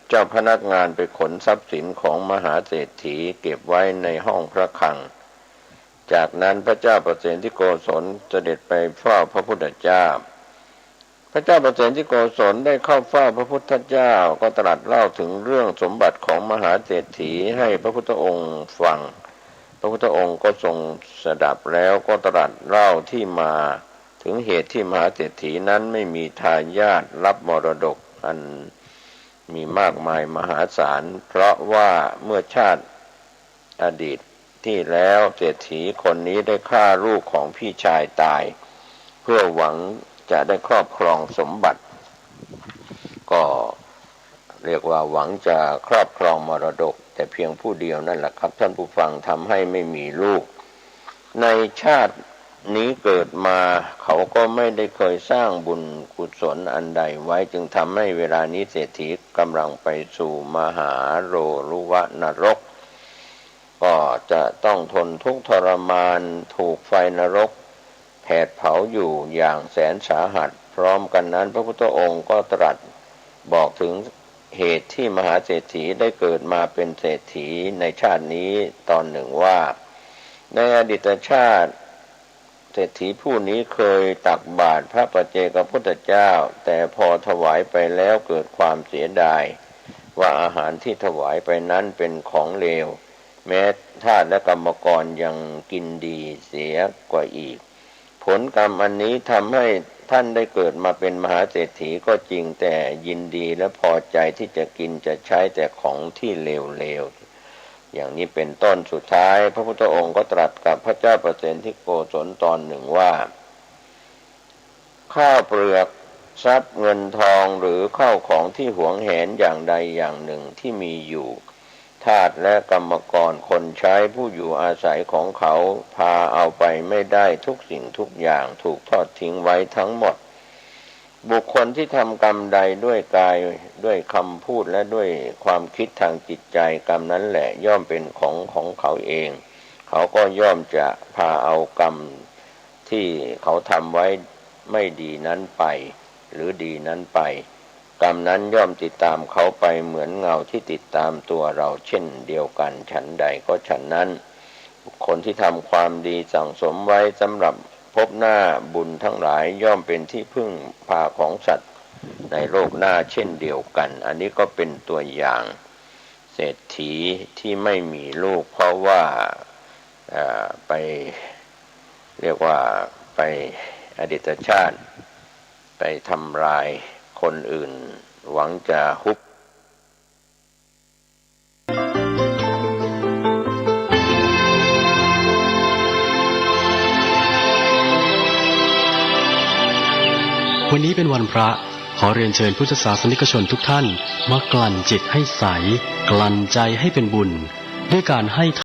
เจ้าพนักงานไปขนทรัพย์สินของมหาเศรษฐีเก็บไว้ในห้องพระคลังจากนั้นพระเจ้าประเสนที่โกศลเสด็จไปเฝ้าพระพุทธเจ้าพระเจ้าประเสนที่โกศลได้เข้าเฝ้าพระพุทธเจ้าก็ตรัสเล่าถึงเรื่องสมบัติของมหาเศรษฐีให้พระพุทธองค์ฟังพระพุทธองค์ก็ทรงสดับแล้วก็ตรัสเล่าที่มาถึง ถึงเหตุที่มหาเศรษฐีนั้นไม่มีทายาทรับมรดกอันมีมากมายมหาศาลเพราะว่าเมื่อชาติอดีตที่แล้วเศรษฐีคนนี้ได้ฆ่าลูกของพี่ชายตายเพื่อหวังจะได้ครอบครองสมบัติก็เรียกว่าหวังจะครอบครองมรดกแต่เพียงผู้เดียวนั่นแหละครับท่านผู้ฟังทำให้ไม่มีลูกในชาตินี้เกิดมาเขาก็ไม่ได้เคยสร้างบุญกุศลอันใดไว้จึงทำให้เวลานี้เศรษฐีกำลังไปสู่มหาโรรุวนรกก็จะต้องทนทุกข์ทรมานถูกไฟนรกแผดเผาอยู่อย่างแสนสาหัสพร้อมกันนั้นพระพุทธองค์ก็ตรัสบอกถึงเหตุที่มหาเศรษฐีได้เกิดมาเป็นเศรษฐีในชาตินี้ตอนหนึ่งว่าในอดีตชาติเศรษฐีผู้นี้เคยตักบาตรพระปัจเจกพุทธเจ้าแต่พอถวายไปแล้วเกิดความเสียดายว่าอาหารที่ถวายไปนั้นเป็นของเลวแม้ทาสและกรรมกรยังกินดีเสียกว่าอีกผลกรรมอันนี้ทำให้ท่านได้เกิดมาเป็นมหาเศรษฐีก็จริงแต่ยินดีและพอใจที่จะกินจะใช้แต่ของที่เลวๆอย่างนี้เป็นต้นสุดท้ายพระพุทธองค์ก็ตรัสกับพระเจ้าประเสนที่โกศลตอนหนึ่งว่าข้าวเปลือกทรัพย์เงินทองหรือข้าวของที่หวงแหนอย่างใดอย่างหนึ่งที่มีอยู่ทาสและกรรมกรคนใช้ผู้อยู่อาศัยของเขาพาเอาไปไม่ได้ทุกสิ่งทุกอย่างถูกทอดทิ้งไว้ทั้งหมดบุคคลที่ทำกรรมใดด้วยกายด้วยคำพูดและด้วยความคิดทางจิตใจกรรมนั้นแหละย่อมเป็นของเขาเองเขาก็ย่อมจะพาเอากรรมที่เขาทำไว้ไม่ดีนั้นไปหรือดีนั้นไปกรรมนั้นย่อมติดตามเขาไปเหมือนเงาที่ติดตามตัวเราเช่นเดียวกันฉันใดก็ฉันนั้นบุคคลที่ทำความดีสั่งสมไว้สำหรับพบหน้าบุญทั้งหลายย่อมเป็นที่พึ่งพาของสัตว์ในโลกหน้าเช่นเดียวกันอันนี้ก็เป็นตัวอย่างเศรษฐีที่ไม่มีลูกเพราะว่าไปเรียกว่าไปอดีตชาติไปทำลายคนอื่นหวังจะฮุบวันนี้เป็นวันพระขอเรียนเชิญพุทธศาสนิกชนทุกท่านมากลั่นจิตให้ใสกลั่นใจให้เป็นบุญด้วยการให้